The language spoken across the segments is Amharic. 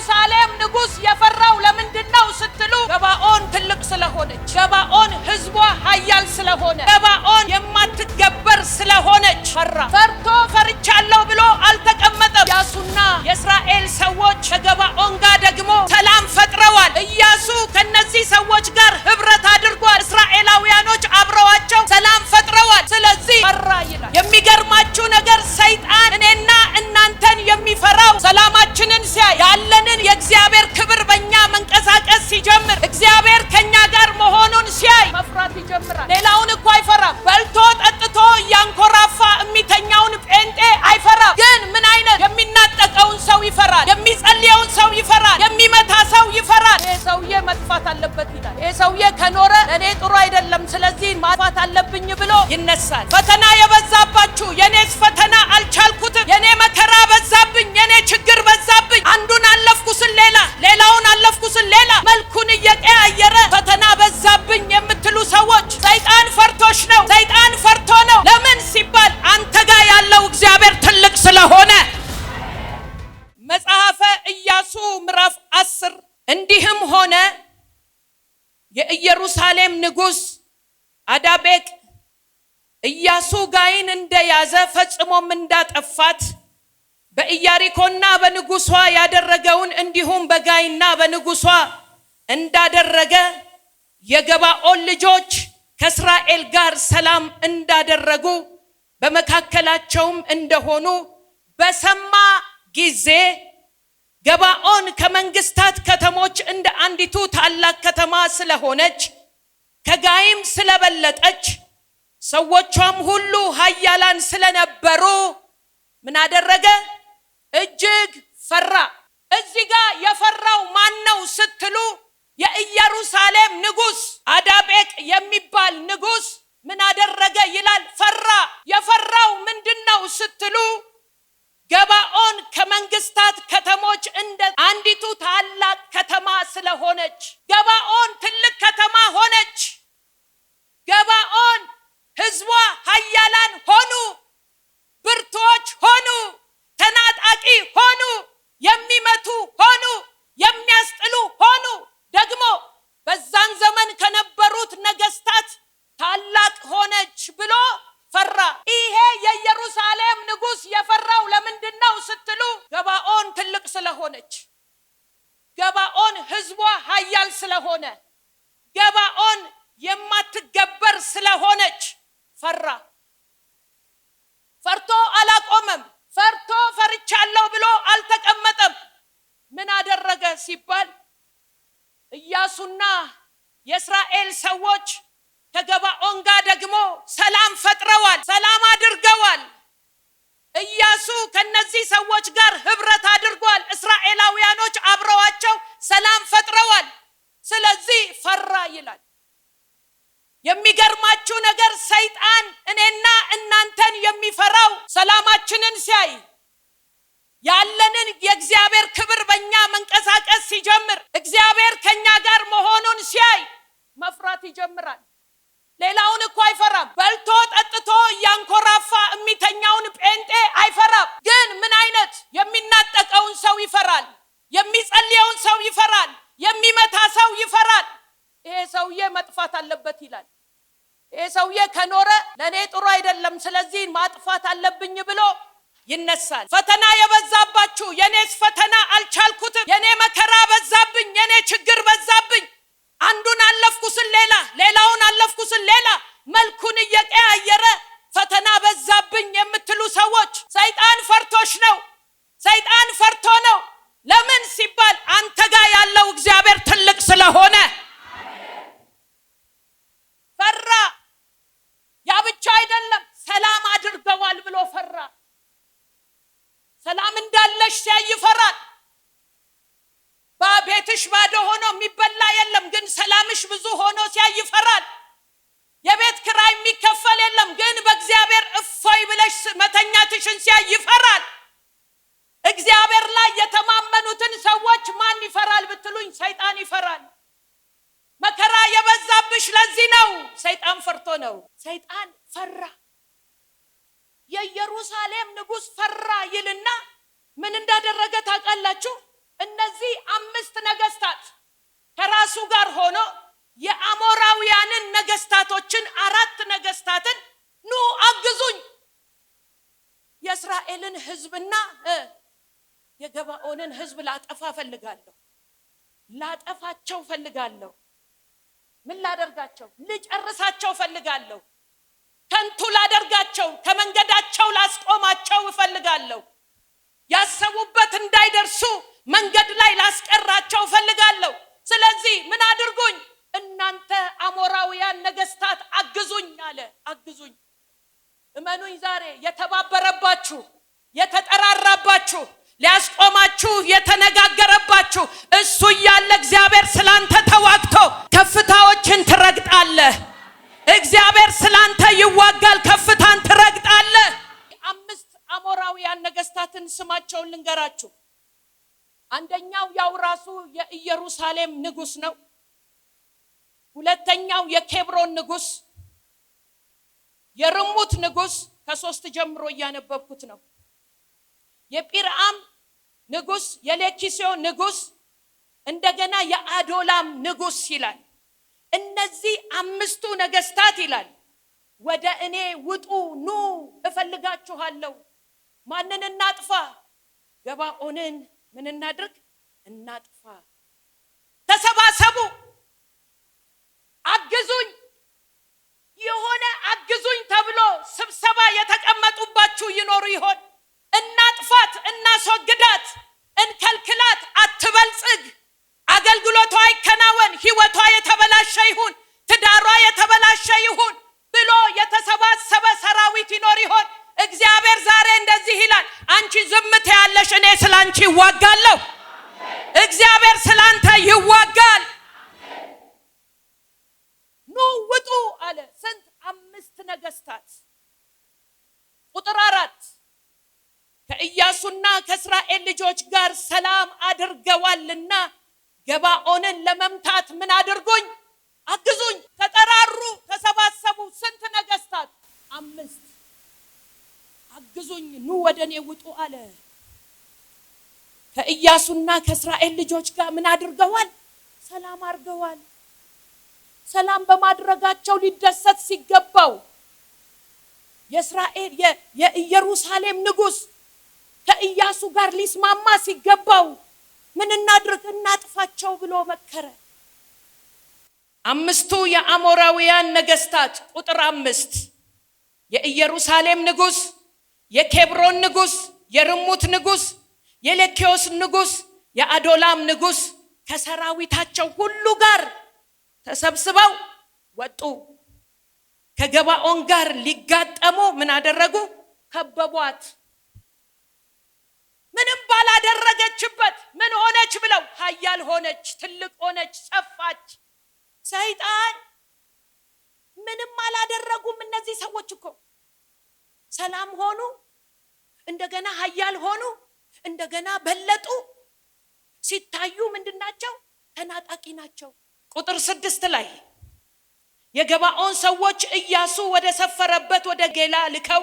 የኢየሩሳሌም ንጉስ የፈራው ለምንድነው ስትሉ ገባኦን ትልቅ ስለሆነች፣ ገባኦን ህዝቧ ኃያል ስለሆነ፣ ገባኦን የማትገበር ስለሆነች ፈራ። ፈርቶ ፈርቻለሁ ብሎ አልተቀመጠም። ኢያሱና የእስራኤል ሰዎች ከገባኦን ጋር ደግሞ ሰላም ፈጥረዋል። ኢያሱ ከነዚህ ሰዎች ጋር ህብረት አድርጓል። እስራኤላውያኖች አብረዋቸው ሰላም ፈጥረዋል። ስለዚህ ፈራ ይላል። የሚገርማችሁ ነገር ሰይጣን እኔና እናንተን የሚፈራው ሰላማችንን ሲያይ፣ ያለንን የእግዚአብሔር ክብር በእኛ መንቀሳቀስ ሲጀምር፣ እግዚአብሔር ከኛ ጋር መሆኑን ሲያይ መፍራት ይጀምራል። ሌላውን እኮ አይፈራም። በልቶ ጠጥቶ እያንኮራፋ የሚተኛውን ጴንጤ አይፈራም። ግን ምን አይነት የሚናጠቀውን ሰው ይፈራል፣ የሚጸልየውን ሰው ይፈራል፣ የሚመታ ሰው ይፈራል። ይሄ ሰውዬ መጥፋት አለበት ይላል። ይሄ ሰውዬ ከኖረ ለእኔ ጥሩ አይደለም፣ ስለዚህ ማጥፋት አለብኝ ብሎ ይነሳል። ፈተና የበዛባችሁ፣ የኔስ ፈተና አልቻልኩትም፣ የኔ መከራ በዛብኝ፣ የኔ ችግር በዛብኝ፣ አንዱን አለፍኩ ስል ሌላ፣ ሌላውን አለፍኩ ስል ሌላ፣ መልኩን እየቀያየረ ፈተና በዛብኝ የምትሉ ሰዎች ሰይጣን ፈርቶሽ ነው። ሰይጣን ፈርቶ ነው። ለምን ሲባል አንተ ጋር ያለው እግዚአብሔር ትልቅ ስለሆነ። መጽሐፈ ኢያሱ ምዕራፍ 10 እንዲህም ሆነ የኢየሩሳሌም ንጉስ አዳቤቅ ኢያሱ ጋይን እንደያዘ ፈጽሞም እንዳጠፋት በኢያሪኮና በንጉሷ ያደረገውን እንዲሁም በጋይና በንጉሷ እንዳደረገ የገባኦን ልጆች ከእስራኤል ጋር ሰላም እንዳደረጉ በመካከላቸውም እንደሆኑ በሰማ ጊዜ ገባኦን ከመንግስታት ከተሞች እንደ አንዲቱ ታላቅ ከተማ ስለሆነች ከጋይም ስለበለጠች ሰዎቿም ሁሉ ኃያላን ስለነበሩ ምን አደረገ? እጅግ ፈራ። እዚህ ጋር የፈራው ማን ነው ስትሉ የኢየሩሳሌም ንጉስ አዳቤቅ የሚባል ንጉስ ምን አደረገ ይላል? ፈራ። የፈራው ምንድነው ስትሉ ገባኦን ከመንግስታት ከተሞች እንደ አንዲቱ ታላቅ ከተማ ስለሆነች፣ ገባኦን ትልቅ ከተማ ሆነች። ገባኦን ህዝቧ ኃያላን ሆኑ፣ ብርቶች ሆኑ፣ ተናጣቂ ሆኑ፣ የሚመቱ ሆኑ፣ የሚያስጥሉ ሆኑ። ደግሞ በዛን ዘመን ከነበሩት ነገስታት ታላቅ ሆነች ብሎ ፈራ። ይሄ የኢየሩሳሌም ንጉስ የፈራው ለምንድነው ስትሉ ገባኦን ትልቅ ስለሆነች፣ ገባኦን ህዝቧ ኃያል ስለሆነ፣ ገባኦን የማትገበር ስለሆነች ፈራ። ፈርቶ አላቆመም። ፈርቶ ፈርቻለሁ ብሎ አልተቀመጠም። ምን አደረገ ሲባል ኢያሱና የእስራኤል ሰዎች ከገባኦን ጋር ደግሞ ሰላም ፈጥረዋል፣ ሰላም አድርገዋል። ኢያሱ ከነዚህ ሰዎች ጋር ህብረት አድርጓል። እስራኤላውያኖች አብረዋቸው ሰላም ፈጥረዋል። ስለዚህ ፈራ ይላል። የሚገርማችሁ ነገር ሰይጣን እኔና እናንተን የሚፈራው ሰላማችንን ሲያይ፣ ያለንን የእግዚአብሔር ክብር በእኛ መንቀሳቀስ ሲጀምር፣ እግዚአብሔር ከኛ ጋር መሆኑን ሲያይ መፍራት ይጀምራል። ሌላውን እኮ አይፈራም። በልቶ ጠጥቶ እያንኮራፋ የሚተኛውን ጴንጤ አይፈራም። ግን ምን አይነት የሚናጠቀውን ሰው ይፈራል፣ የሚጸልየውን ሰው ይፈራል፣ የሚመታ ሰው ይፈራል። ይሄ ሰውዬ መጥፋት አለበት ይላል። ይሄ ሰውዬ ከኖረ ለእኔ ጥሩ አይደለም፣ ስለዚህ ማጥፋት አለብኝ ብሎ ይነሳል። ፈተና የበዛባችሁ፣ የኔስ ፈተና አልቻልኩትም፣ የኔ መከራ በዛብኝ፣ የኔ ችግር በዛብኝ፣ አንዱን አለፍኩ ስል ሌላ፣ ሌላውን አለፍኩ ስል ሌላ፣ መልኩን እየቀያየረ ፈተና በዛብኝ የምትሉ ሰዎች ሰይጣን ፈርቶሽ ነው። ሰይጣን ፈርቶ ነው። ለምን ሲባል አንተ ጋር ያለው እግዚአብሔር ትልቅ ስለሆነ ፈራ። ያ ብቻ አይደለም፣ ሰላም አድርገዋል ብሎ ፈራ። ሰላም እንዳለሽ ሲያይ ይፈራል። ቤትሽ ባዶ ሆኖ የሚበላ የለም፣ ግን ሰላምሽ ብዙ ሆኖ ሲያይ ይፈራል። የቤት ኪራይ የሚከፈል የለም፣ ግን በእግዚአብሔር እፎይ ብለሽ መተኛትሽን ሲያይ ይፈራል። እግዚአብሔር ላይ የተማመኑትን ሰዎች ማን ይፈራል ብትሉኝ ሰይጣን ይፈራል። መከራ የበዛብሽ ለዚህ ነው፣ ሰይጣን ፈርቶ ነው። ሰይጣን ፈራ። የኢየሩሳሌም ንጉስ ፈራ ይልና ምን እንዳደረገ ታውቃላችሁ? እነዚህ ነገስታትን ኑ አግዙኝ የእስራኤልን ህዝብና የገባኦንን ህዝብ ላጠፋቸው ፈልጋለሁ ምን ላደርጋቸው ልጨርሳቸው ፈልጋለሁ ከንቱ ላደርጋቸው ከመንገዳቸው ላስቆማቸው ፈልጋለሁ ያሰቡበት እንዳይደርሱ መንገድ ላይ ላስቀራቸው ፈልጋለሁ ስለዚህ ምን አድርጉኝ እናንተ አሞራውያን ነገስታት አግዙኝ አለ አግዙኝ እመኑኝ ዛሬ የተባበረባችሁ የተጠራራባችሁ ሊያስቆማችሁ የተነጋገረባችሁ እሱ ያለ እግዚአብሔር ስላንተ ተዋግቶ ከፍታዎችን ትረግጣለህ እግዚአብሔር ስላንተ ይዋጋል ከፍታን ትረግጣለህ 5 አሞራውያን ነገስታትን ስማቸውን ልንገራችሁ አንደኛው ያው ራሱ የኢየሩሳሌም ንጉስ ነው ሁለተኛው የኬብሮን ንጉስ የርሙት ንጉስ ከ3 ጀምሮ ያነበብኩት ነው የጲርአም ንጉስ የሌኪሶ ንጉስ እንደገና የአዶላም ንጉስ ይላል እነዚህ 5ቱ ነገስታት ይላል ወደ እኔ ውጡ ኑ እፈልጋችኋለሁ ማንን እናጥፋ ገባኦንን ምን እናድርግ እናጥፋ ተሰባሰቡ አግዙኝ የሆነ አግዙኝ ተብሎ ስብሰባ የተቀመጡባችሁ ይኖሩ ይሆን እናጥፋት እናስወግዳት እንከልክላት አትበልጽግ አገልግሎቷ አይከናወን ህይወቷ የተበላሸ ይሁን ትዳሯ የተበላሸ ይሁን ብሎ የተሰባሰበ ሰራዊት ይኖር ይሆን እግዚአብሔር ዛሬ እንደዚህ ይላል አንቺ ዝምት ያለሽ እኔ ስላንቺ ይዋጋለሁ እግዚአብሔር ስላንተ ይዋጋል ኑ ውጡ አለ ስንት 5 ነገስታት ቁጥር 4 ከኢያሱና ከእስራኤል ልጆች ጋር ሰላም አድርገዋልና ገባኦንን ለመምታት ምን አድርጉኝ አግዙኝ ተጠራሩ ተሰባሰቡ ስንት ነገስታት 5 አግዙኝ ኑ ወደኔ ውጡ አለ ከኢያሱና ከእስራኤል ልጆች ጋር ምን አድርገዋል ሰላም አድርገዋል ሰላም በማድረጋቸው ሊደሰት ሲገባው የእስራኤል የኢየሩሳሌም ንጉስ ከኢያሱ ጋር ሊስማማ ሲገባው ምን እናድርግ እናጥፋቸው ብሎ መከረ 5ቱ የአሞራውያን ነገስታት ቁጥር 5 የኢየሩሳሌም ንጉስ የኬብሮን ንጉስ የርሙት ንጉስ የሌኪዮስ ንጉስ የአዶላም ንጉስ ከሰራዊታቸው ሁሉ ጋር ተሰብስበው ወጡ ከገባኦን ጋር ሊጋጠሙ ምን አደረጉ ከበቧት ምንም ባላደረገችበት ምን ሆነች ብለው ኃያል ሆነች ትልቅ ሆነች ጸፋች ሰይጣን ምንም አላደረጉም እነዚህ ሰዎች እኮ ሰላም ሆኑ እንደገና ኃያል ሆኑ እንደገና በለጡ ሲታዩ ምንድናቸው ተናጣቂ ናቸው ቁጥር 6 ላይ የገባኦን ሰዎች ኢያሱ ወደ ሰፈረበት ወደ ጌላ ልከው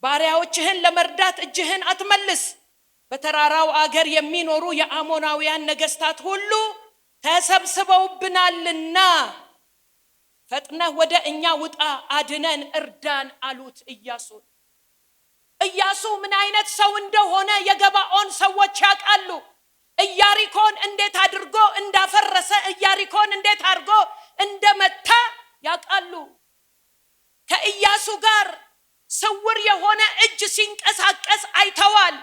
ባሪያዎችህን ለመርዳት እጅህን አትመልስ በተራራው አገር የሚኖሩ የአሞናውያን ነገስታት ሁሉ ተሰብስበውብናልና ፈጥነህ ወደ እኛ ውጣ አድነን እርዳን አሉት ኢያሱ ምን አይነት ሰው እንደሆነ የገባኦን ሰዎች ያውቃሉ ኢያሪኮን እንዴት አድርጎ እንዳፈረሰ ኢያሪኮን እንዴት አድርጎ እንደመታ ያውቃሉ ከኢያሱ ጋር ስውር የሆነ እጅ ሲንቀሳቀስ አይተዋል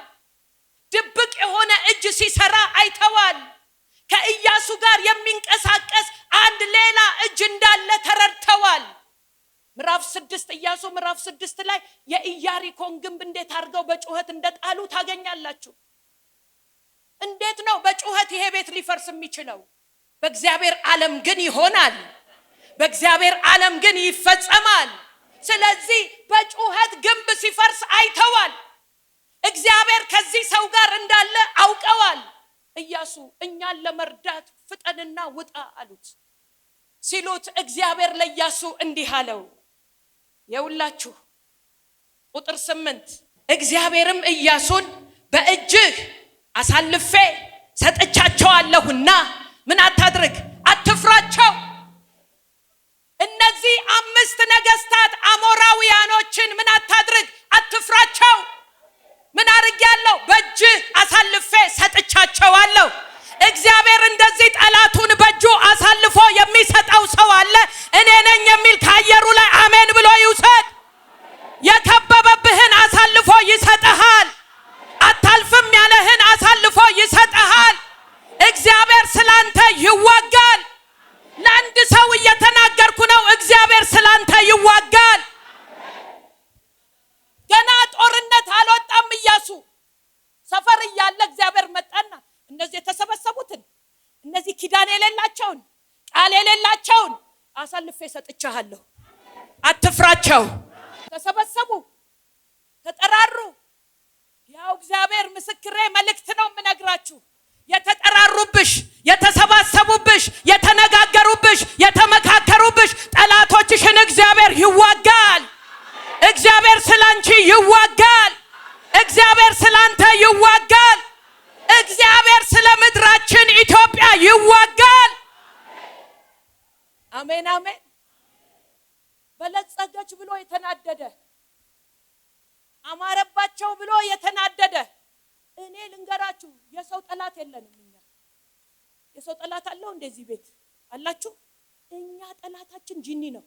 ድብቅ የሆነ እጅ ሲሰራ አይተዋል ከኢያሱ ጋር የሚንቀሳቀስ አንድ ሌላ እጅ እንዳለ ተረድተዋል ምዕራፍ 6 ኢያሱ ምዕራፍ 6 ላይ የኢያሪኮን ግንብ እንዴት አድርገው በጩኸት እንደጣሉ ታገኛላችሁ እንዴት ነው በጩኸት ይሄ ቤት ሊፈርስ የሚችለው በእግዚአብሔር ዓለም ግን ይሆናል በእግዚአብሔር ዓለም ግን ይፈጸማል ስለዚህ በጩኸት ግንብ ሲፈርስ አይተዋል እግዚአብሔር ከዚህ ሰው ጋር እንዳለ አውቀዋል ኢያሱ እኛን ለመርዳት ፍጠንና ውጣ አሉት ሲሉት እግዚአብሔር ለኢያሱ እንዲህ አለው የውላችሁ ቁጥር 8 እግዚአብሔርም ኢያሱን በእጅህ አሳልፌ ሰጥቻቸዋለሁና ምን አታድርግ አትፍራቸው እነዚህ እነዚህ 5 ነገስታት አሞራውያኖችን ምን አታድርግ፣ አትፍራቸው። ምን አርጋለሁ? በእጅ አሳልፌ ሰጥቻቸዋለሁ። እግዚአብሔር እንደዚህ ጠላቱን በእጁ አሳልፎ የሚሰጠው ሰው አለ። እኔ ነኝ የሚል ከአየሩ ላይ አሜን ብሎ ይውሰድ። የከበበብህን አሳልፎ ይሰጥሃል። አታልፍም ያለህን አሳልፎ ይሰጥሃል። እግዚአብሔር ስላንተ ይዋጋል። ለአንድ ሰው እየተናገርኩ ነው። እግዚአብሔር ስላንተ ይዋጋል። ገና ጦርነት አልወጣም ኢያሱ። ሰፈር እያለ እግዚአብሔር መጣና እነዚህ የተሰበሰቡትን እነዚህ ኪዳን የሌላቸውን ቃል የሌላቸውን አሳልፌ ሰጥቻለሁ። አትፍራቸው። ተሰበሰቡ፣ ተጠራሩ። ያው እግዚአብሔር ምስክሬ መልእክት ነው የምነግራችሁ። የተጠራሩብሽ፣ የተሰባሰቡብሽ፣ የተነጋገሩብሽ፣ የተመካከሩብሽ ጠላቶችሽን እግዚአብሔር ይዋጋል። እግዚአብሔር ስላንቺ ይዋጋል። እግዚአብሔር ስላንተ ይዋጋል። እግዚአብሔር ስለ ምድራችን ኢትዮጵያ ይዋጋል። አሜን አሜን። በለጸገች ብሎ የተናደደ አማረባቸው ብሎ የተናደደ እኔ ልንገራችሁ፣ የሰው ጠላት የለንም እኛ። የሰው ጠላት አለው እንደዚህ ቤት አላችሁ? እኛ ጠላታችን ጂኒ ነው፣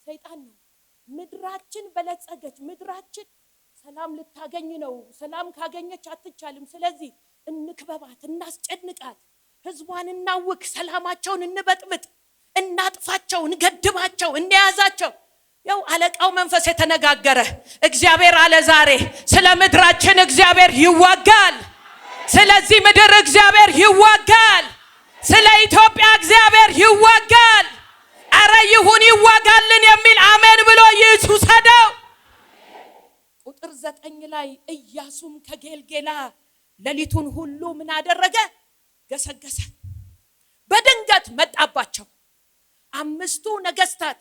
ሰይጣን ነው። ምድራችን በለጸገች፣ ምድራችን ሰላም ልታገኝ ነው። ሰላም ካገኘች አትቻልም። ስለዚህ እንክበባት፣ እናስጨንቃት፣ ህዝቧን እናውክ፣ ሰላማቸውን እንበጥብጥ፣ እናጥፋቸው፣ እንገድባቸው፣ እንያዛቸው። ያው አለቃው መንፈስ የተነጋገረ እግዚአብሔር አለ ዛሬ ስለ ምድራችን እግዚአብሔር ይዋጋል። ስለዚህ ምድር እግዚአብሔር ይዋጋል። ስለ ኢትዮጵያ እግዚአብሔር ይዋጋል። አረ ይሁን ይዋጋልን የሚል አሜን ብሎ ይውሰደው። ቁጥር 9 ላይ ኢያሱም ከጌልጌላ ሌሊቱን ሁሉ ምን አደረገ? ገሰገሰ። በድንገት መጣባቸው 5ቱ ነገስታት።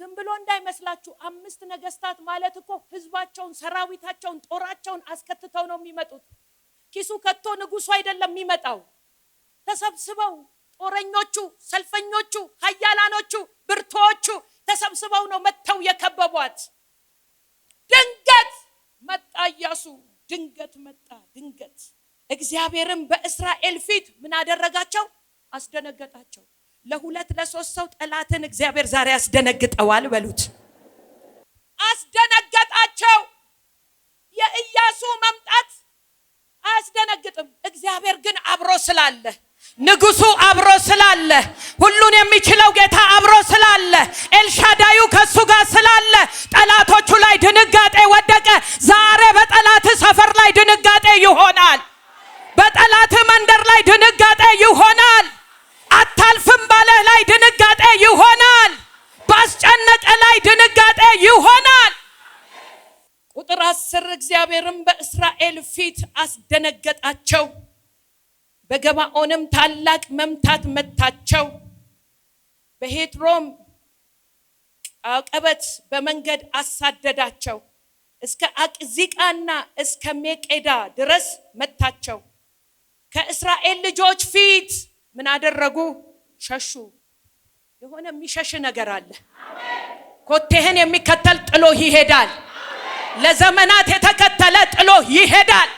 ዝም ብሎ እንዳይመስላችሁ 5 ነገስታት ማለት እኮ ህዝባቸውን፣ ሰራዊታቸውን፣ ጦራቸውን አስከትተው ነው የሚመጡት። ኪሱ ከቶ ንጉሱ አይደለም የሚመጣው። ተሰብስበው ጦረኞቹ፣ ሰልፈኞቹ፣ ኃያላኖቹ፣ ብርቶቹ ተሰብስበው ነው መተው የከበቧት። ድንገት መጣ ኢያሱ። ድንገት መጣ። ድንገት እግዚአብሔርም በእስራኤል ፊት ምን አደረጋቸው? አስደነገጣቸው። ለ2 ለ3 ሰው ጠላትን እግዚአብሔር ዛሬ አስደነግጠዋል በሉት። አስደነገጣቸው። የኢያሱ መምጣት አያስደነግጥም። እግዚአብሔር ግን አብሮ ስላለ፣ ንጉሱ አብሮ ስላለ፣ ሁሉን የሚችለው ጌታ አብሮ ስላለ፣ ኤልሻዳዩ ከሱ ጋር ስላለ ጠላቶቹ ላይ ድንጋጤ ወደቀ። ዛሬ በጠላት ሰፈር ላይ ድንጋጤ ይሆናል። በጠላት መንደር ላይ ድንጋጤ ይሆናል። አታልፍም ባለ ላይ ድንጋጤ ይሆናል። ባስጨነቀ ላይ ድንጋጤ ይሆናል። ቁጥር 10 እግዚአብሔርም በእስራኤል ፊት አስደነገጣቸው። በገባኦንም ታላቅ መምታት መታቸው። በሄትሮም አቀበት በመንገድ አሳደዳቸው። እስከ አቅዚቃና እስከ ሜቄዳ ድረስ መታቸው። ከእስራኤል ልጆች ፊት ምን አደረጉ? ሸሹ። የሆነ የሚሸሽ ነገር አለ። ኮቴህን የሚከተል ጥሎ ይሄዳል። ለዘመናት የተከተለ ጥሎ ይሄዳል።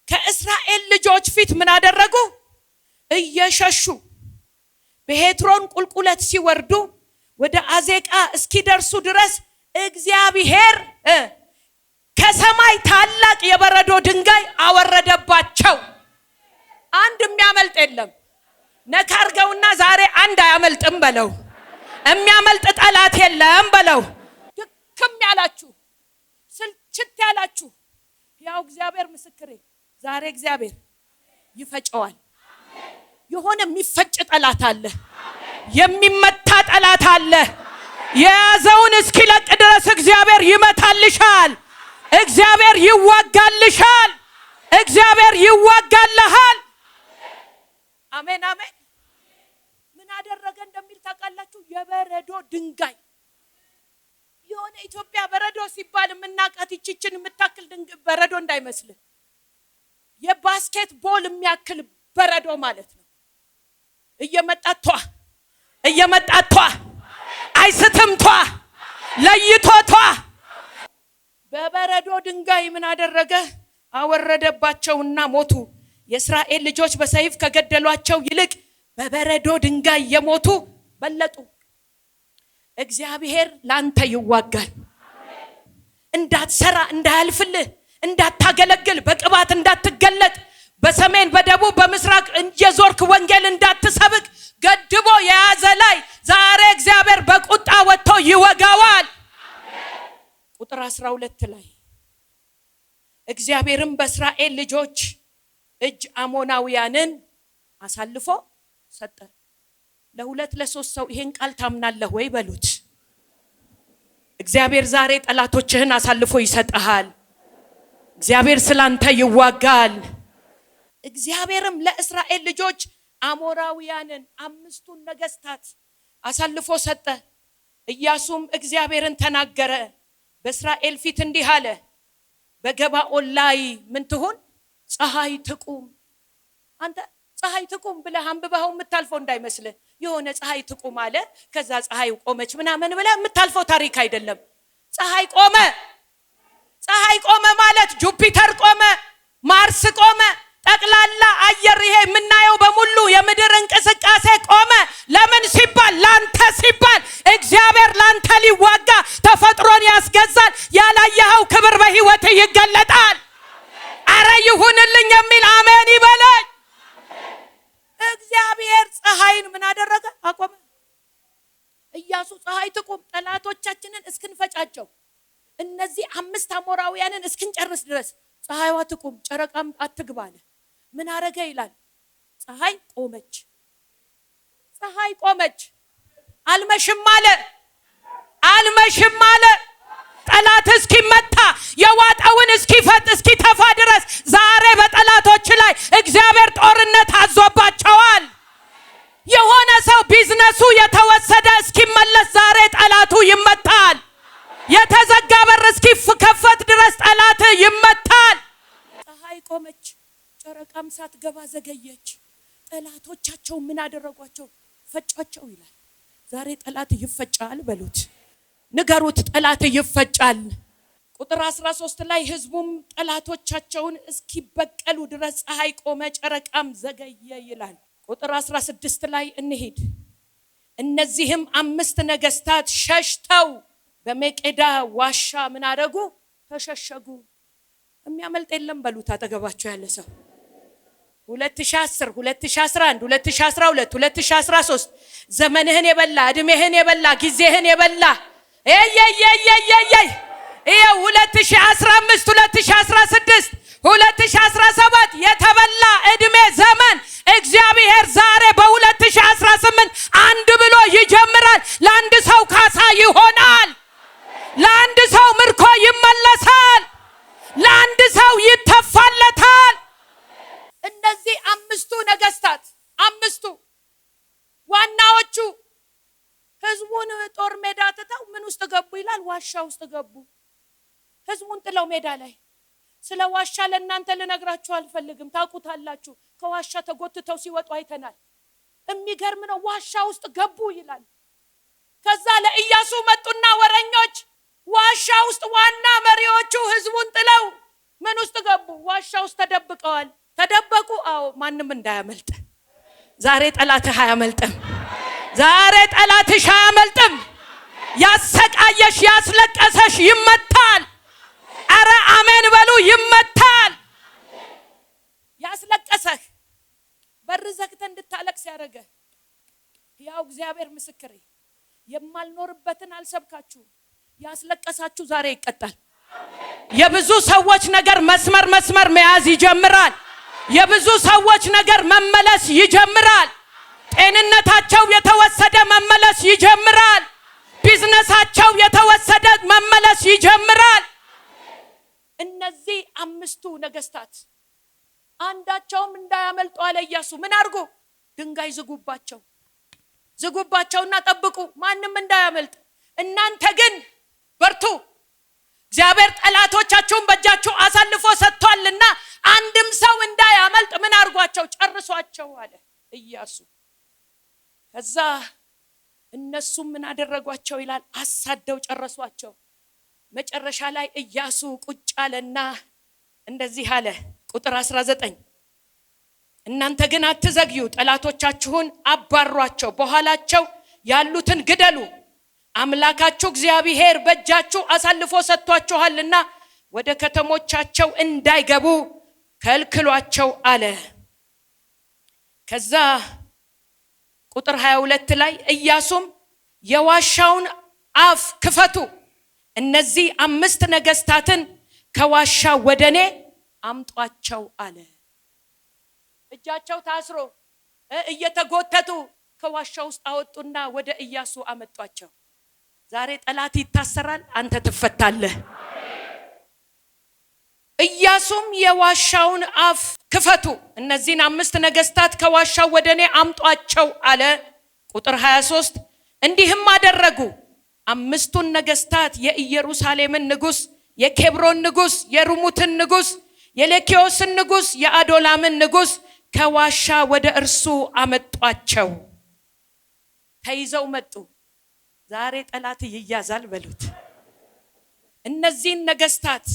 ከእስራኤል ልጆች ፊት ምን አደረጉ? እየሸሹ በሄትሮን ቁልቁለት ሲወርዱ ወደ አዜቃ እስኪደርሱ ድረስ እግዚአብሔር ከሰማይ ታላቅ የበረዶ ድንጋይ አወረደባቸው። አንድ የሚያመልጥ የለም። ነካርገውና ዛሬ አንድ አያመልጥም በለው። የሚያመልጥ ጠላት የለም በለው። ድክም ያላችሁ፣ ስልችት ያላችሁ፣ ያው እግዚአብሔር ምስክሬ ዛሬ እግዚአብሔር ይፈጨዋል። የሆነ የሚፈጭ ጠላት አለ። የሚመታ ጠላት አለ። የያዘውን እስኪለቅ ድረስ እግዚአብሔር ይመታልሻል። እግዚአብሔር ይዋጋልሻል። እግዚአብሔር ይዋጋልሃል። አሜን አሜን። ምን አደረገ እንደሚል ታውቃላችሁ? የበረዶ ድንጋይ። የሆነ ኢትዮጵያ በረዶ ሲባል የምናውቃት ይቺችን የምታክል በረዶ እንዳይመስል፣ የባስኬት ቦል የሚያክል በረዶ ማለት ነው። እየመጣ እየመጣቷ አይስትምቷ ለይቶቷ በበረዶ ድንጋይ ምን አደረገ? አወረደባቸውና ሞቱ። የእስራኤል ልጆች በሰይፍ ከገደሏቸው ይልቅ በበረዶ ድንጋይ የሞቱ በለጡ። እግዚአብሔር ላንተ ይዋጋል። እንዳትሰራ፣ እንዳያልፍልህ፣ እንዳታገለግል፣ በቅባት እንዳትገለጥ፣ በሰሜን በደቡብ በምስራቅ እየዞርክ ወንጌል እንዳትሰብክ ገድቦ የያዘ ላይ ዛሬ እግዚአብሔር በቁጣ ወጥቶ ይወጋዋል። ቁጥር 12 ላይ እግዚአብሔርም በእስራኤል ልጆች እጅ አሞናውያንን አሳልፎ ሰጠ። ለሁለት ለሶስት ሰው ይሄን ቃል ታምናለህ ወይ በሉት። እግዚአብሔር ዛሬ ጠላቶችህን አሳልፎ ይሰጣል። እግዚአብሔር ስላንተ ይዋጋል። እግዚአብሔርም ለእስራኤል ልጆች አሞራውያንን 5ቱን ነገስታት አሳልፎ ሰጠ። ኢያሱም እግዚአብሔርን ተናገረ፣ በእስራኤል ፊት እንዲህ አለ፣ በገባኦን ላይ ምን ትሁን? ፀሐይ ትቁም። አንተ ፀሐይ ትቁም ብለህ አንብበው የምታልፈው እንዳይመስልህ። የሆነ ፀሐይ ትቁም አለ ከዛ ፀሐይ ቆመች ምናምን ብለህ የምታልፈው ታሪክ አይደለም። ፀሐይ ቆመ። ፀሐይ ቆመ ማለት ጁፒተር ቆመ፣ ማርስ ቆመ፣ ጠቅላላ አየር ይሄ የምናየው በሙሉ የምድር እንቅስቃሴ ቆመ። ለምን ሲባል? ላንተ ሲባል። እግዚአብሔር ላንተ ሊዋጋ ተፈጥሮን ያስገዛል። ያላየኸው ክብር በህይወት ይገለጣል። አረ ይሁንልኝ የሚል አሜን ይበለኝ። እግዚአብሔር ፀሐይን ምን አደረገ? አቆመ። ኢያሱ ፀሐይ ትቁም፣ ጠላቶቻችንን እስክንፈጫቸው፣ እነዚህ 5 አሞራውያንን እስክንጨርስ ድረስ ፀሐይዋ ትቁም፣ ጨረቃም አትግባ አለ። ምን አረገ ይላል? ፀሐይ ቆመች። ፀሐይ ቆመች። አልመሽም አለ። አልመሽም አለ። ጠላት እስኪመታ የዋጣውን እስኪፈጥ እስኪተፋ ድረስ ዛሬ በጠላቶች ላይ እግዚአብሔር ጦርነት አዞባቸዋል። የሆነ ሰው ቢዝነሱ የተወሰደ እስኪመለስ ዛሬ ጠላቱ ይመታል። የተዘጋ በር እስኪከፈት ድረስ ጠላት ይመታል። ፀሐይ ቆመች፣ ጨረቃም ሳትገባ ዘገየች። ጠላቶቻቸው ምን አደረጓቸው? ፈጫቸው ይላል። ዛሬ ጠላት ይፈጫል በሉት፣ ንገሩት፣ ጠላት ይፈጫል። ቁጥር 13 ላይ ህዝቡም ጠላቶቻቸውን እስኪበቀሉ ድረስ ፀሐይ ቆመ፣ ጨረቃም ዘገየ ይላል። ቁጥር 16 ላይ እንሂድ። እነዚህም 5 ነገስታት ሸሽተው በመቄዳ ዋሻ ምን አደረጉ? ተሸሸጉ። የሚያመልጥ የለም በሉት አጠገባቸው ያለ ሰው። 2010 2011 2012 2013 ዘመንህን የበላ እድሜህን የበላ ጊዜህን የበላ ይሄ 2015 2016 2017 የተበላ እድሜ ዘመን እግዚአብሔር ዛሬ በ2018 አንድ ብሎ ይጀምራል። ለአንድ ሰው ካሳ ይሆናል። ለአንድ ሰው ምርኮ ይመለሳል። ለአንድ ሰው ይተፋለታል። እነዚህ 5ቱ ነገስታት 5ቱ ዋናዎቹ ህዝቡን ጦር ሜዳ ትተው ምን ውስጥ ገቡ ይላል? ዋሻ ውስጥ ገቡ። ህዝቡን ጥለው ሜዳ ላይ። ስለ ዋሻ ለእናንተ ልነግራችሁ አልፈልግም፣ ታውቁታላችሁ። ከዋሻ ተጎትተው ሲወጡ አይተናል። የሚገርም ነው። ዋሻ ውስጥ ገቡ ይላል። ከዛ ለኢያሱ መጡና ወረኞች ዋሻ ውስጥ ዋና መሪዎቹ ህዝቡን ጥለው ምን ውስጥ ገቡ? ዋሻ ውስጥ ተደብቀዋል። ተደበቁ። አዎ፣ ማንም እንዳያመልጥ። ዛሬ ጠላትህ አያመልጥም። ዛሬ ጠላትሽ አያመልጥም። ያሰቃየሽ ያስለቀሰሽ ይመታል። አረ አሜን በሉ። ይመታል። ያስለቀሰህ በር ዘግተህ እንድታለቅስ ያደረገ ያው እግዚአብሔር ምስክሬ፣ የማልኖርበትን አልሰብካችሁ። ያስለቀሳችሁ ዛሬ ይቀጣል። የብዙ ሰዎች ነገር መስመር መያዝ ይጀምራል። የብዙ ሰዎች ነገር መመለስ ይጀምራል። ጤንነታቸው የተወሰደ መመለስ ይጀምራል። ቢዝነሳቸው የተወሰደ መመለስ ይጀምራል። እነዚህ 5ቱ ነገስታት አንዳቸውም እንዳያመልጡ አለ ኢያሱ። ምን አድርጉ? ድንጋይ ዝጉባቸው። ዝጉባቸውና ጠብቁ፣ ማንም እንዳያመልጥ። እናንተ ግን በርቱ፣ እግዚአብሔር ጠላቶቻችሁን በእጃችሁ አሳልፎ ሰጥቷልና አንድም ሰው እንዳያመልጥ ምን አድርጓቸው? ጨርሷቸው አለ ኢያሱ። ከዛ እነሱም ምን አደረጓቸው ይላል? አሳደው ጨረሷቸው። መጨረሻ ላይ ኢያሱ ቁጭ አለና እንደዚህ አለ። ቁጥር 19 እናንተ ግን አትዘግዩ፣ ጠላቶቻችሁን አባሯቸው፣ በኋላቸው ያሉትን ግደሉ፣ አምላካችሁ እግዚአብሔር በእጃችሁ አሳልፎ ሰጥቷችኋልና ወደ ከተሞቻቸው እንዳይገቡ ከልክሏቸው አለ። ከዛ ቁጥር 22 ላይ ኢያሱም የዋሻውን አፍ ክፈቱ፣ እነዚህ 5 ነገስታትን ከዋሻ ወደኔ አምጧቸው አለ። እጃቸው ታስሮ እየተጎተቱ ከዋሻ ውስጥ አወጡና ወደ ኢያሱ አመጧቸው። ዛሬ ጠላት ይታሰራል፣ አንተ ትፈታለህ። ኢያሱም የዋሻውን አፍ ክፈቱ፣ እነዚህን 5 ነገስታት ከዋሻው ወደኔ አምጧቸው አለ። ቁጥር 23 እንዲህም አደረጉ። 5ቱን ነገስታት የኢየሩሳሌምን ንጉስ፣ የኬብሮን ንጉስ፣ የሩሙትን ንጉስ፣ የሌኬዎስን ንጉስ፣ የአዶላምን ንጉስ ከዋሻ ወደ እርሱ አመጧቸው። ተይዘው መጡ። ዛሬ ጠላት ይያዛል በሉት። እነዚህን ነገስታት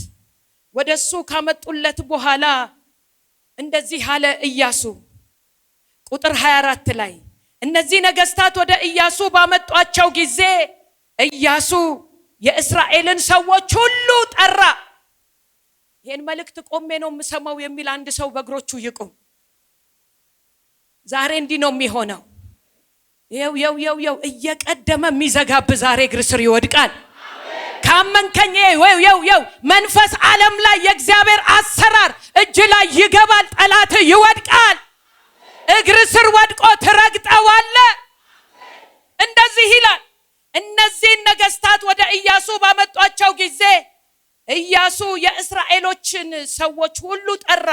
ወደሱ ካመጡለት በኋላ እንደዚህ አለ ኢያሱ። ቁጥር 24 ላይ እነዚህ ነገስታት ወደ ኢያሱ ባመጧቸው ጊዜ ኢያሱ የእስራኤልን ሰዎች ሁሉ ጠራ። ይሄን መልእክት ቆሜ ነው የምሰማው የሚል አንድ ሰው በእግሮቹ ይቁም። ዛሬ እንዲህ ነው የሚሆነው። የው እየቀደመ የሚዘጋብ ዛሬ እግር ስር ይወድቃል። ካመንከኝ የው መንፈስ ዓለም ላይ የእግዚአብሔር አሰራር እጅ ላይ ይገባል። ጠላት ይወድቃል። እግር ስር ወድቆ ትረግጠዋለ። እንደዚህ ይላል። እነዚህን ነገስታት ወደ ኢያሱ ባመጧቸው ጊዜ ኢያሱ የእስራኤሎችን ሰዎች ሁሉ ጠራ።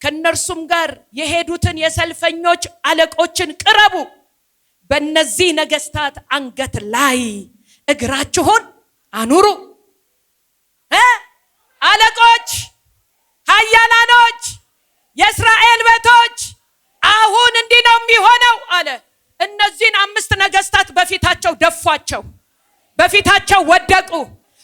ከነርሱም ጋር የሄዱትን የሰልፈኞች አለቆችን ቅረቡ፣ በእነዚህ ነገስታት አንገት ላይ እግራችሁን አኑሩ። አለቆች፣ ኃያላኖች፣ የእስራኤል ቤቶች አሁን እንዲህ ነው የሚሆነው አለ። እነዚህን 5 ነገስታት በፊታቸው ደፏቸው፣ በፊታቸው ወደቁ።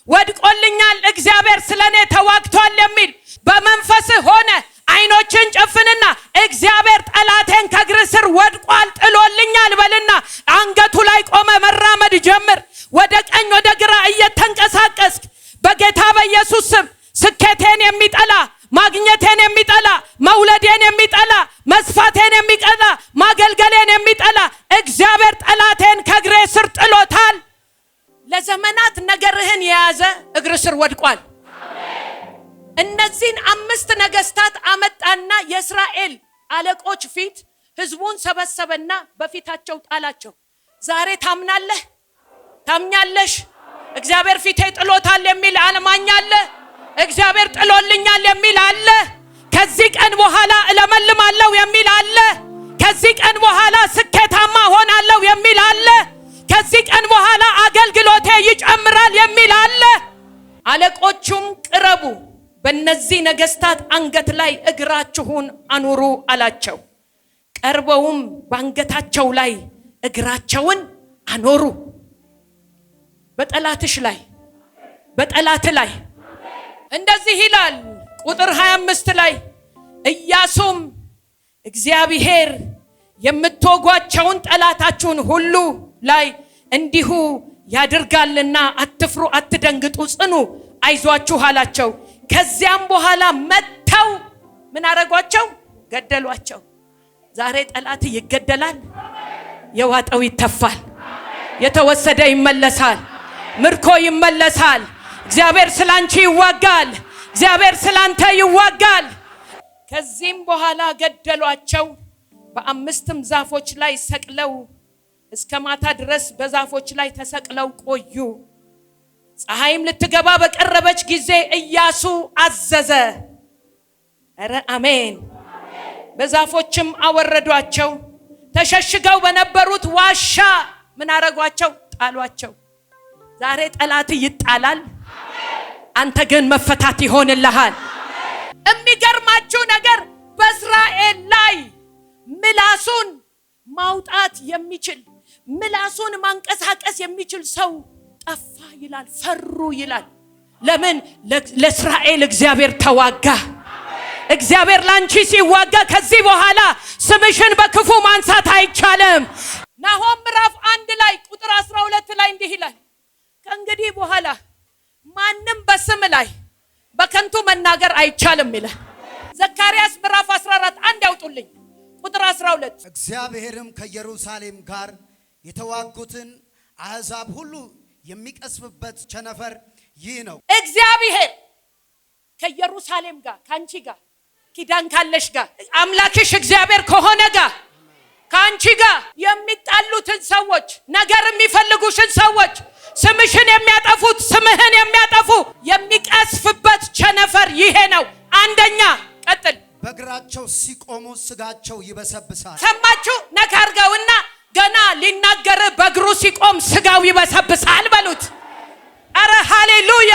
ወድቆልኛል፣ እግዚአብሔር ስለኔ ተዋግቷል የሚል በመንፈስ ሆነ አይኖችን ጨፍንና እግዚአብሔር ጠላቴን ከእግር ስር ወድቋል ጥሎልኛል በልና አንገቱ ላይ ቆመ። መራመድ ጀምር። ወደ ቀኝ ወደ ግራ እየተንቀሳቀስክ በጌታ በኢየሱስ ስም ስኬቴን የሚጠላ፣ ማግኘቴን የሚጠላ፣ መውለዴን የሚጠላ፣ መስፋቴን የሚጠላ፣ ማገልገሌን የሚጠላ እግዚአብሔር ጠላቴን ከእግሬ ስር ጥሎታል። ለዘመናት ነገርህን የያዘ እግር ስር ወድቋል። እነዚህን 5 ነገስታት አመጣና የእስራኤል አለቆች ፊት ህዝቡን ሰበሰበና በፊታቸው ጣላቸው። ዛሬ ታምናለህ? ታምኛለሽ? እግዚአብሔር ፊቴ ጥሎታል የሚል አማኝ አለ? እግዚአብሔር ጥሎልኛል የሚል አለ? ከዚህ ቀን በኋላ እለመልማለሁ የሚል አለ? ከዚህ ቀን በኋላ ስኬታማ ሆናለሁ የሚል አለ? ከዚህ ቀን በኋላ አገልግሎቴ ይጨምራል የሚል አለ? አለቆቹም ቅረቡ፣ በእነዚህ ነገስታት አንገት ላይ እግራችሁን አኑሩ አላቸው። ቀርበውም በአንገታቸው ላይ እግራቸውን አኖሩ። በጠላትሽ ላይ፣ በጠላት ላይ እንደዚህ ይላል። ቁጥር 25 ላይ ኢያሱም እግዚአብሔር የምትወጓቸውን ጠላታችሁን ሁሉ ላይ እንዲሁ ያድርጋልና አትፍሩ፣ አትደንግጡ፣ ጽኑ፣ አይዟችሁ አላቸው። ከዚያም በኋላ መተው ምን አረጓቸው? ገደሏቸው። ዛሬ ጠላት ይገደላል፣ የዋጠው ይተፋል፣ የተወሰደ ይመለሳል፣ ምርኮ ይመለሳል። እግዚአብሔር ስላንቺ ይዋጋል፣ እግዚአብሔር ስላንተ ይዋጋል። ከዚህም በኋላ ገደሏቸው። በ5 ዛፎች ላይ ሰቅለው እስከ ማታ ድረስ በዛፎች ላይ ተሰቅለው ቆዩ። ፀሐይም ልትገባ በቀረበች ጊዜ ኢያሱ አዘዘ። ኧረ አሜን። በዛፎችም አወረዷቸው። ተሸሽገው በነበሩት ዋሻ ምን አረጓቸው? ጣሏቸው። ዛሬ ጠላት ይጣላል፣ አንተ ግን መፈታት ይሆንልሃል። የሚገርማችሁ ነገር በእስራኤል ላይ ምላሱን ማውጣት የሚችል ምላሱን ማንቀሳቀስ የሚችል ሰው ጠፋ ይላል። ፈሩ ይላል። ለምን? ለእስራኤል እግዚአብሔር ተዋጋ። እግዚአብሔር ላንቺ ሲዋጋ ከዚህ በኋላ ስምሽን በክፉ ማንሳት አይቻልም። ናሆም ምዕራፍ 1 ላይ ቁጥር 12 ላይ እንዲህ ይላል፣ ከእንግዲህ በኋላ ማንም በስም ላይ በከንቱ መናገር አይቻልም ይላል። ዘካርያስ ምዕራፍ 14 አንድ ያውጡልኝ ቁጥር 12 እግዚአብሔርም ከኢየሩሳሌም ጋር የተዋጉትን አሕዛብ ሁሉ የሚቀስፍበት ቸነፈር ይህ ነው። እግዚአብሔር ከኢየሩሳሌም ጋር ካንቺ ጋር ኪዳን ካለሽ ጋር አምላክሽ እግዚአብሔር ከሆነ ጋር ካንቺ ጋር የሚጣሉትን ሰዎች ነገር የሚፈልጉሽን ሰዎች ስምሽን የሚያጠፉት ስምህን የሚያጠፉ የሚቀስፍበት ቸነፈር ይሄ ነው። አንደኛ ቀጥል። በእግራቸው ሲቆሙ ስጋቸው ይበሰብሳል። ሰማችሁ? ነካርገውና ገና ሊናገር በእግሩ ሲቆም ስጋው ይበሰብሳል በሉት። አረ ሃሌሉያ!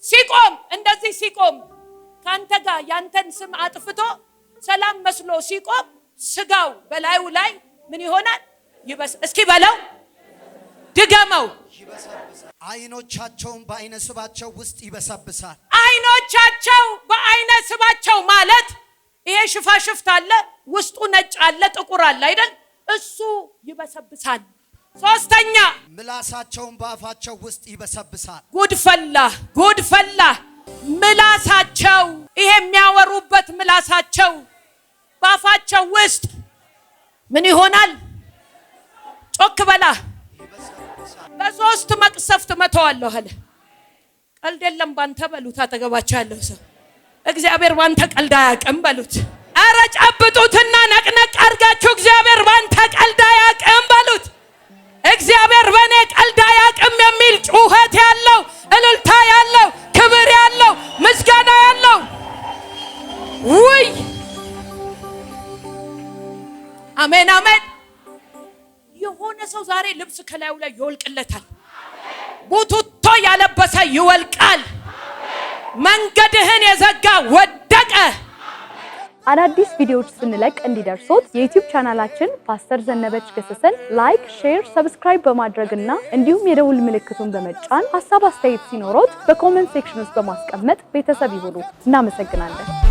ሲቆም እንደዚህ ሲቆም ካንተ ጋር ያንተን ስም አጥፍቶ ሰላም መስሎ ሲቆም ስጋው በላዩ ላይ ምን ይሆናል? እስኪ በለው ድገመው። አይኖቻቸውን በአይነ ስባቸው ውስጥ ይበሰብሳል። አይኖቻቸው በአይነ ስባቸው ማለት ይሄ ሽፋሽፍት አለ፣ ውስጡ ነጭ አለ፣ ጥቁር አለ አይደል? እሱ ይበሰብሳል። ሶስተኛ ምላሳቸውን በአፋቸው ውስጥ ይበሰብሳል። ጉድፈላ ምላሳቸው፣ ይሄ የሚያወሩበት ምላሳቸው በአፋቸው ውስጥ ምን ይሆናል? ጮክ በላ። በሶስት መቅሰፍት መተዋለሁ አለ። ቀልድ የለም ባንተ በሉት። አጠገባቸው ያለው ሰው እግዚአብሔር ባንተ ቀልድ አያውቅም በሉት። አረ ጨብጡትና ነቅነቅ አድርጋችሁ እግዚአብሔር ባንተ ቀልድ አያውቅም በሉት። እግዚአብሔር በእኔ ቀልድ አያውቅም የሚል ጩኸት ያለው፣ እልልታ ያለው፣ ክብር ያለው፣ ምስጋና ያለው ውይ አሜን አሜን። የሆነ ሰው ዛሬ ልብስ ከላዩ ላይ ይወልቅለታል። ቡቱቶ ያለበሰ ይወልቃል። መንገድህን የዘጋ ወደቀ። አዳዲስ ቪዲዮዎች ስንለቅ እንዲደርሶት የዩቲዩብ ቻናላችን ፓስተር ዘነበች ገሰሰን ላይክ፣ ሼር፣ ሰብስክራይብ በማድረግና እንዲሁም የደውል ምልክቱን በመጫን ሐሳብ አስተያየት ሲኖሮት በኮሜንት ሴክሽን ውስጥ በማስቀመጥ ቤተሰብ ይሁኑ። እናመሰግናለን።